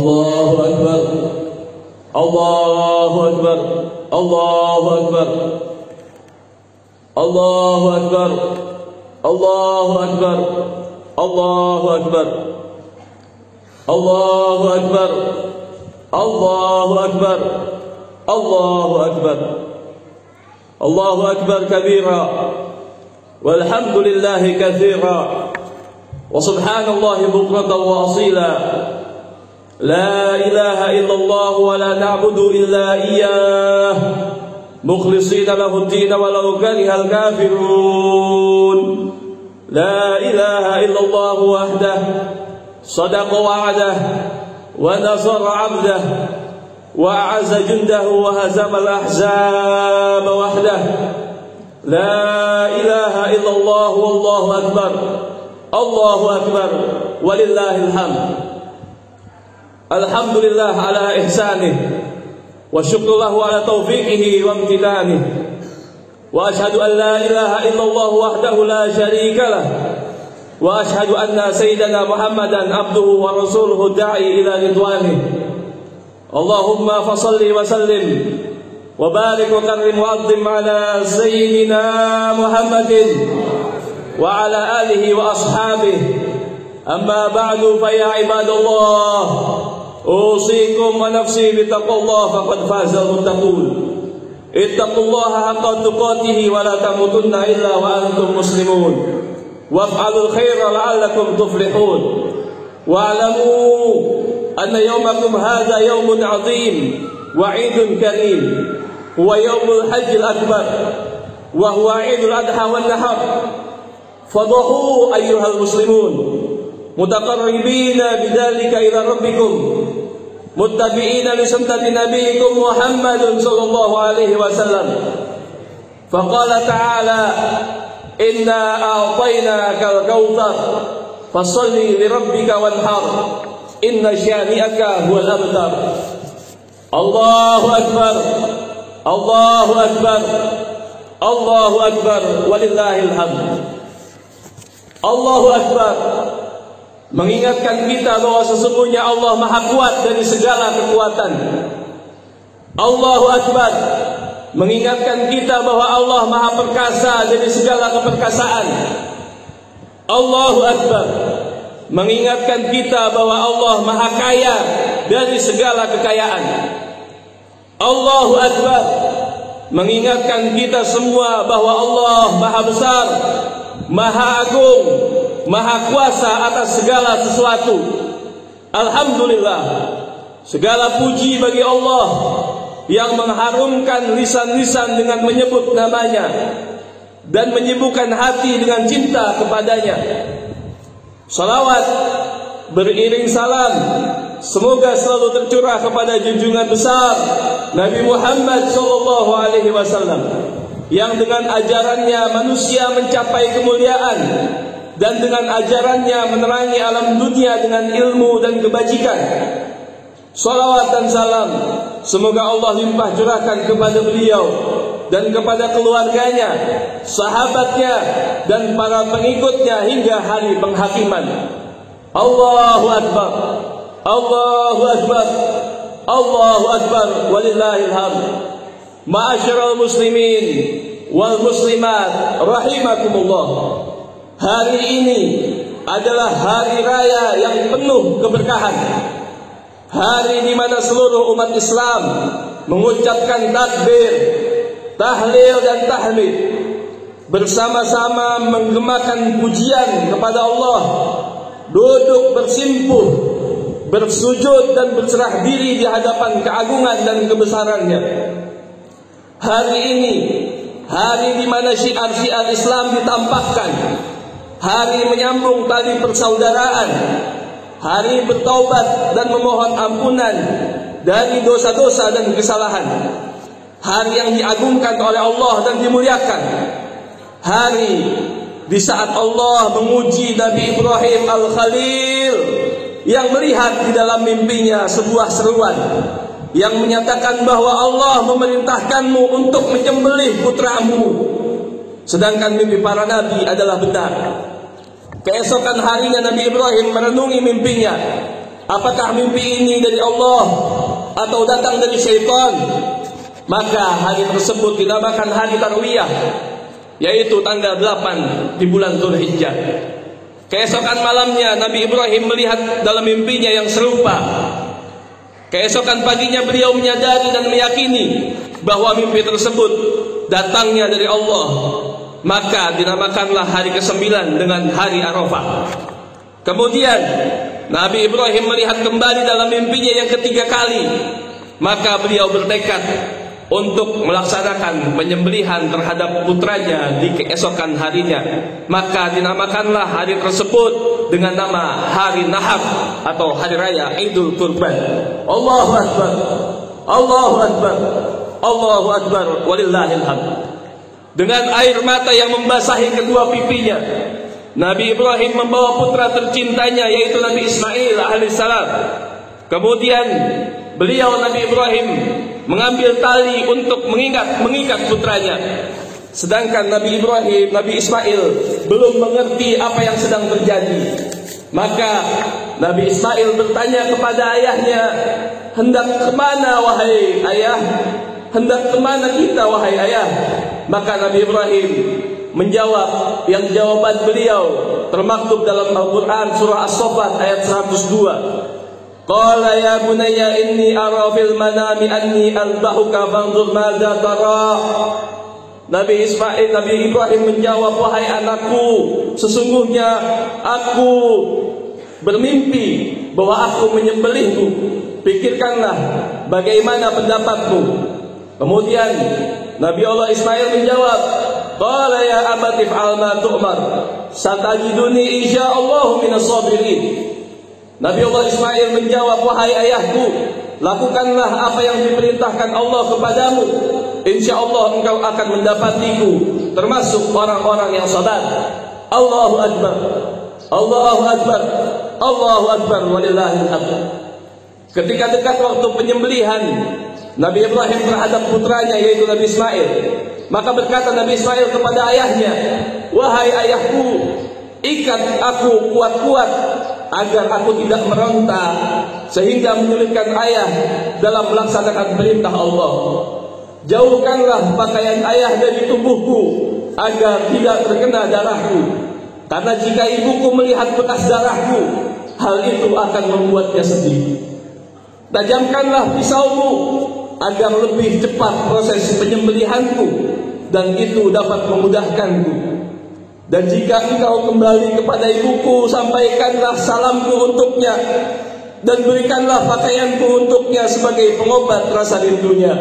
Allahu Akbar, Allahu Akbar, Allahu Akbar, Allahu Akbar, Allahu Akbar, Allahu Akbar, Allahu Akbar, Allahu Akbar, Allahu Akbar, Allahu Akbar kabira, walhamdulillahi katsira, wa subhanallahi bukratan wa asila. La ilaha illallah wa la na'budu illa iyyah mukhlishina lahu ad-din walau karihal kafirun. La ilaha illallah wahdah sadaqa wa'dah wa nasara 'abdah wa a'azza jundahu wa hazama al-ahzaba wahdah. La ilaha illallah wallahu akbar, Allahu akbar, walillahil hamd. Alhamdulillah ala ihsanih, wa syukrullahu ala taufiqihi wa amtinanih, wa ashhadu an la ilaha illallah wahdahu la syarika lah, wa ashhadu anna sayyidana Muhammadan abduhu wa rasuluhu da'i ila ridwanih. Allahumma fasalli wa sallim wa barik wa karrim wa azim ala sayyidina Muhammadin wa ala alihi wa ashabihi. Amma ba'du, fa ya ibadallah, usikum wa nafsi bittaqwallah faqad fazal muttaqun. Ittaqullaha haqqa tuqatih wa la tamutunna illa wa antum muslimun. Waf'alul khaira la'allakum tuflihun. Wa'lamu anna yawmakum hadha yawmun 'azim wa 'idun karim. Huwa yawmul hajjil akbar wa huwa 'idul adha wan nahar. Fadhu ayyuhal muslimun mutaqarribina bidzalika ila rabbikum muttabi'ina li sunnati nabiyikum Muhammadin sallallahu alaihi wasallam. Faqala ta'ala, inna a'tainakal kautsar fasholli li rabbika wanhar inna syani'aka huwal abtar. Allahu akbar, Allahu akbar, Allahu akbar, walillahil hamd. Allahu akbar mengingatkan kita bahwa sesungguhnya Allah Maha Kuat dari segala kekuatan. Allahu Akbar mengingatkan kita bahwa Allah Maha Perkasa dari segala keperkasaan. Allahu Akbar mengingatkan kita bahwa Allah Maha Kaya dari segala kekayaan. Allahu Akbar mengingatkan kita semua bahwa Allah Maha Besar, Maha Agung, Maha Kuasa atas segala sesuatu. Alhamdulillah, segala puji bagi Allah yang mengharumkan lisan-lisan dengan menyebut namanya dan menyibukkan hati dengan cinta kepadanya. Salawat beriring salam semoga selalu tercurah kepada junjungan besar Nabi Muhammad sallallahu alaihi wasallam, yang dengan ajarannya manusia mencapai kemuliaan dan dengan ajarannya menerangi alam dunia dengan ilmu dan kebajikan. Salawat dan salam semoga Allah limpah curahkan kepada beliau dan kepada keluarganya, sahabatnya, dan para pengikutnya hingga hari penghakiman. Allahu Akbar, Allahu Akbar, Allahu Akbar, walillahil hamd. Ma'asyiral muslimin wal muslimat rahimakumullah. Hari ini adalah hari raya yang penuh keberkahan. Hari di mana seluruh umat Islam mengucapkan takbir, tahlil dan tahmid, bersama-sama menggemakan pujian kepada Allah, duduk bersimpuh, bersujud dan berserah diri di hadapan keagungan dan kebesarannya. Hari ini, hari di mana syiar-syiar Islam ditampakkan, hari menyambung tali persaudaraan, hari bertaubat dan memohon ampunan dari dosa-dosa dan kesalahan, hari yang diagungkan oleh Allah dan dimuliakan, hari di saat Allah menguji Nabi Ibrahim Al-Khalil yang melihat di dalam mimpinya sebuah seruan yang menyatakan bahwa Allah memerintahkanmu untuk menyembelih putramu, sedangkan mimpi para nabi adalah benar. Keesokan harinya Nabi Ibrahim merenungi mimpinya apakah mimpi ini dari Allah atau datang dari syaitan? Maka hari tersebut dinamakan hari Tarwiyah, yaitu tanggal 8 di bulan Dzulhijjah. Keesokan malamnya Nabi Ibrahim melihat dalam mimpinya yang serupa. Keesokan paginya beliau menyadari dan meyakini bahwa mimpi tersebut datangnya dari Allah. Maka dinamakanlah hari ke-9 dengan hari Arafah. Kemudian Nabi Ibrahim melihat kembali dalam mimpinya yang ketiga kali. Maka beliau bertekad untuk melaksanakan penyembelihan terhadap putranya di keesokan harinya. Maka dinamakanlah hari tersebut dengan nama hari Nahar atau hari raya Idul Kurban. Allahu Akbar, Allahu Akbar, Allahu Akbar, walillahil hamd. Dengan air mata yang membasahi kedua pipinya, Nabi Ibrahim membawa putra tercintanya, yaitu Nabi Ismail alaihissalam. Kemudian beliau, Nabi Ibrahim, mengambil tali untuk mengikat putranya. Sedangkan Nabi Ibrahim, Nabi Ismail belum mengerti apa yang sedang terjadi. Maka Nabi Ismail bertanya kepada ayahnya, hendak kemana wahai ayah? Hendak kemana kita wahai ayah? Maka Nabi Ibrahim menjawab yang jawaban beliau termaktub dalam Al-Quran surah As-Saffat ayat 102. Qala ya bunayya inni ara fil manami anni anbahuka fanzur madza tara. Nabi Ibrahim menjawab, wahai anakku, sesungguhnya aku bermimpi bahwa aku menyembelihmu. Pikirkanlah bagaimana pendapatmu. Kemudian Nabi Allah Ismail menjawab, qala ya abati fa'al ma tu'mar satajiduni insyaallah minas sabirin. Nabi Allah Ismail menjawab, wahai ayahku, lakukanlah apa yang diperintahkan Allah kepadamu. InsyaAllah engkau akan mendapatiku termasuk orang-orang yang sabar. Allahu Akbar, Allahu Akbar, Allahu Akbar, walillahil hamd. Ketika dekat waktu penyembelihan Nabi Ibrahim terhadap putranya, yaitu Nabi Ismail, maka berkata Nabi Ismail kepada ayahnya, wahai ayahku, ikat aku kuat-kuat agar aku tidak meronta sehingga menyulitkan ayah dalam melaksanakan perintah Allah. Jauhkanlah pakaian ayah dari tubuhku agar tidak terkena darahku, karena jika ibuku melihat bekas darahku, hal itu akan membuatnya sedih. Tajamkanlah pisaumu agar lebih cepat proses penyembelihanku, dan itu dapat memudahkanku. Dan jika engkau kembali kepada ibuku, sampaikanlah salamku untuknya, dan berikanlah pakaianku untuknya sebagai pengobat rasa rindunya.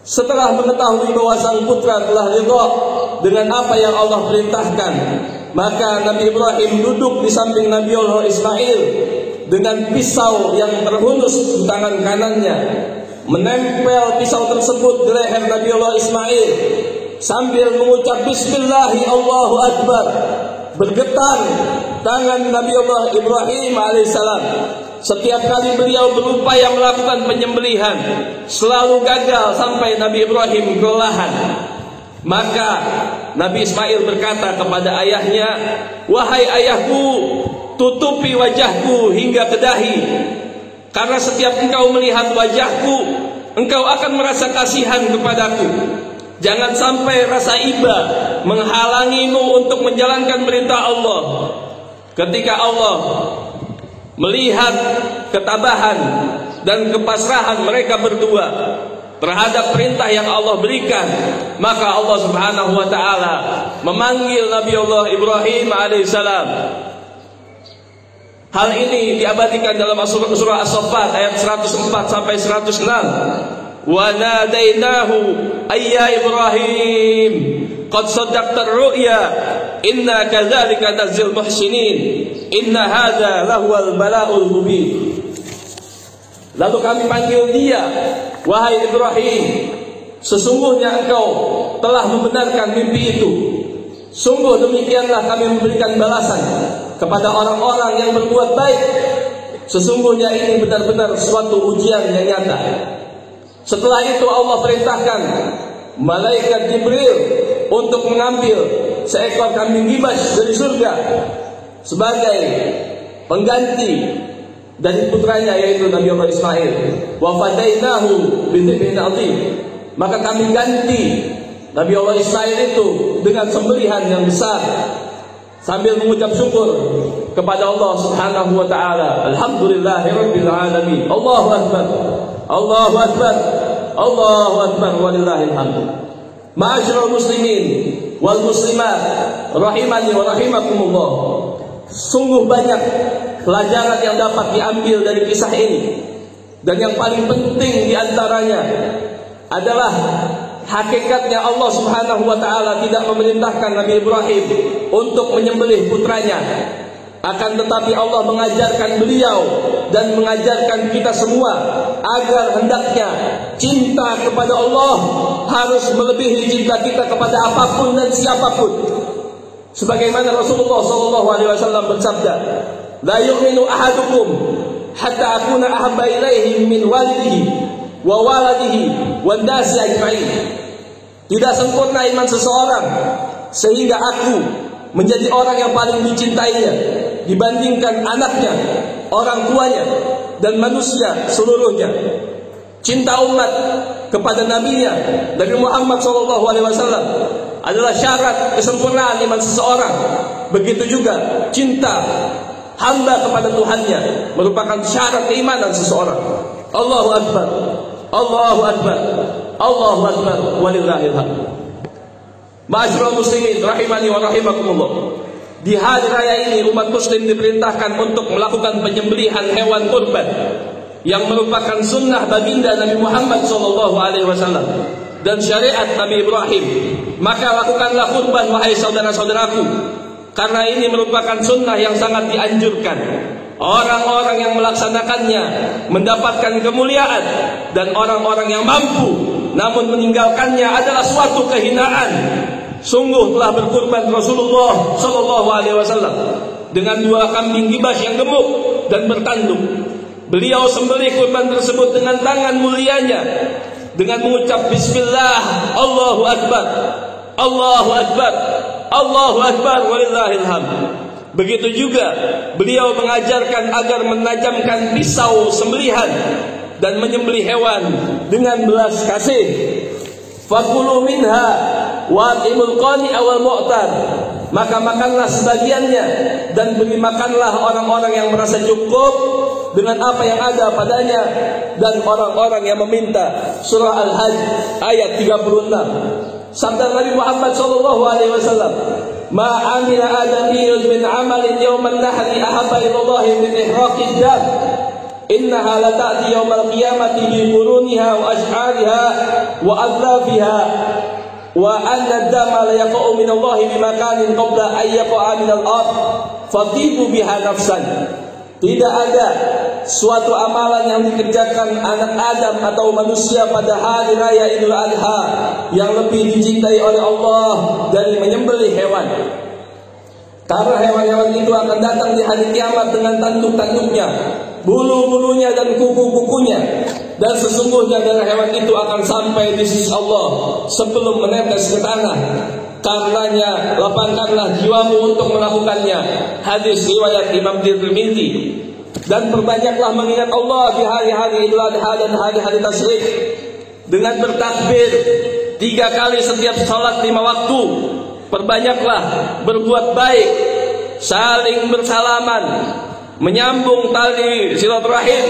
Setelah mengetahui bahwa sang putra telah ridha dengan apa yang Allah perintahkan, maka Nabi Ibrahim duduk di samping Nabi Allah Ismail dengan pisau yang terhunus di tangan kanannya, menempel pisau tersebut di leher Nabi Allah Ismail sambil mengucap Bismillahi Allahu Akbar. Bergetar tangan Nabi Allah Ibrahim alaihissalam. Setiap kali beliau berupaya melakukan penyembelihan, selalu gagal sampai Nabi Ibrahim kelelahan. Maka Nabi Ismail berkata kepada ayahnya, wahai ayahku, tutupi wajahku hingga ke dahi, karena setiap engkau melihat wajahku, engkau akan merasa kasihan kepadaku. Jangan sampai rasa iba menghalangimu untuk menjalankan perintah Allah. Ketika Allah melihat ketabahan dan kepasrahan mereka berdua terhadap perintah yang Allah berikan, maka Allah Subhanahu wa taala memanggil Nabi Allah Ibrahim alaihissalam. Hal ini diabadikan dalam surah As-Saffat ayat 104 sampai 106. Wa nadainahu ayya Ibrahim qad saddaqta ar-ru'ya inna kadzalika nadzil muhsinin inna hadza lahuwal bala'ul mubin. Lalu kami panggil dia, wahai Ibrahim, sesungguhnya engkau telah membenarkan mimpi itu. Sungguh demikianlah kami memberikan balasan kepada orang-orang yang berbuat baik. Sesungguhnya ini benar-benar suatu ujian yang nyata. Setelah itu Allah perintahkan malaikat Jibril untuk mengambil seekor kambing gibas dari surga sebagai pengganti dari putranya yaitu Nabi Allah Ismail. Wa fadainahu bidzibhin adzim. Maka kami ganti Nabi Allah Ismail itu dengan sembelihan yang besar, sambil mengucap syukur kepada Allah Subhanahu wa taala. Alhamdulillahirabbil alamin. Allahu akbar. Allahu akbar. Allahu akbar walillahil hamd. Ma'asyiral muslimin wal muslimat rahimani wa rahimakumullah. Sungguh banyak pelajaran yang dapat diambil dari kisah ini, dan yang paling penting diantaranya adalah hakikatnya Allah Subhanahu wa taala tidak memerintahkan Nabi Ibrahim untuk menyembelih putranya, akan tetapi Allah mengajarkan beliau dan mengajarkan kita semua agar hendaknya cinta kepada Allah harus melebihi cinta kita kepada apapun dan siapapun. Sebagaimana Rasulullah SAW bersabda, la yu'minu ahadukum hatta akuna ahabba ilaihi min walidihi wa waladihi wan nasi ajma'in. Tidak sempurna iman seseorang sehingga aku menjadi orang yang paling dicintainya dibandingkan anaknya, orang tuanya, dan manusia seluruhnya. Cinta umat kepada nabinya Nabi Muhammad SAW adalah syarat kesempurnaan iman seseorang. Begitu juga cinta hamba kepada Tuhannya merupakan syarat keimanan seseorang. Allahu akbar. Allahu akbar. Allahu akbar walillahil hamd. Ma'asyiral muslimin rahimani wa rahimakumullah. Di hari raya ini umat muslim diperintahkan untuk melakukan penyembelihan hewan kurban yang merupakan sunnah baginda Nabi Muhammad SAW dan syariat Nabi Ibrahim. Maka lakukanlah kurban wahai saudara-saudaraku, karena ini merupakan sunnah yang sangat dianjurkan. Orang-orang yang melaksanakannya mendapatkan kemuliaan, dan orang-orang yang mampu namun meninggalkannya adalah suatu kehinaan. Sungguh telah berkurban Rasulullah SAW dengan 2 kambing gibas yang gemuk dan bertanduk. Beliau sembelih kurban tersebut dengan tangan mulianya dengan mengucap bismillah, Allahu akbar, Allahu akbar, Allahu akbar walillahil hamd. Begitu juga beliau mengajarkan agar menajamkan pisau sembelihan dan menyembelih hewan dengan belas kasih. Fakulu minha wa atimul qani'a wal mu'tar. Maka makanlah sebagiannya dan beri makanlah orang-orang yang merasa cukup dengan apa yang ada padanya dan orang-orang yang meminta. Surah Al-Hajj ayat 36. Sabda Nabi Muhammad SAW, ma amila adamiyun min amalin yawman nahri ahabba ilallahi min ihraqid dam, innaha la ta'ti yawmal qiyamati bi quruniha wa ash'ariha wa adlafiha, wa anna ad-dama la yaqa'u min Allah bi makanin qabla an yaqa'a min al-ard fatibu biha nafsan. Tidak ada suatu amalan yang dikerjakan anak Adam atau manusia pada hari raya Idul Adha yang lebih dicintai oleh Allah dari menyembelih hewan. Karena hewan-hewan itu akan datang di hari kiamat dengan tanduk-tanduknya, bulu-bulunya dan kuku-kukunya, dan sesungguhnya darah hewan itu akan sampai di sisi Allah sebelum menetes ke tanah. Karenanya lapangkanlah jiwamu untuk melakukannya. Hadis riwayat Imam Tirmidzi. Dan perbanyaklah mengingat Allah di hari-hari Idul Adha dan hari-hari tasyrik dengan bertakbir 3 kali setiap salat 5 waktu. Perbanyaklah berbuat baik, saling bersalaman, menyambung tali silaturahim,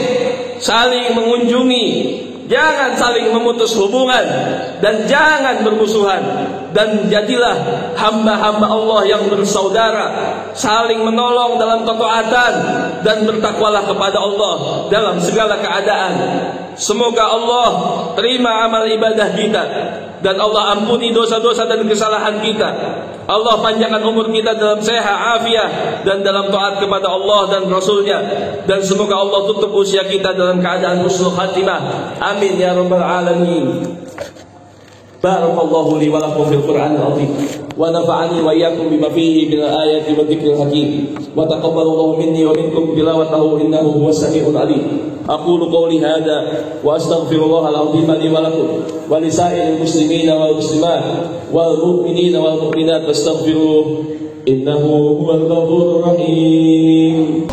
saling mengunjungi, jangan saling memutus hubungan, dan jangan bermusuhan. Dan jadilah hamba-hamba Allah yang bersaudara, saling menolong dalam ketaatan, dan bertakwalah kepada Allah dalam segala keadaan. Semoga Allah terima amal ibadah kita, dan Allah ampuni dosa-dosa dan kesalahan kita. Allah panjangkan umur kita dalam sehat afiat dan dalam taat kepada Allah dan Rasulnya. Dan semoga Allah tutup usia kita dalam keadaan husnul khatimah. Amin ya rabbal alamin. Barakallahu li wa lakum fil Qur'anil azim wa nafa'ani wa iyyakum bima fihi min al-ayati wa dzikril hakim wa taqabbalallahu minni wa minkum tilawatahu innahu huwas samiul alim. Aqulu qawli hadha wa astaghfirullahal azim li wa lakum wa li sa'iril muslimina wal muslimat wal mu'minina wal mu'minat fastaghfiruhu innahu huwal ghafurur rahim.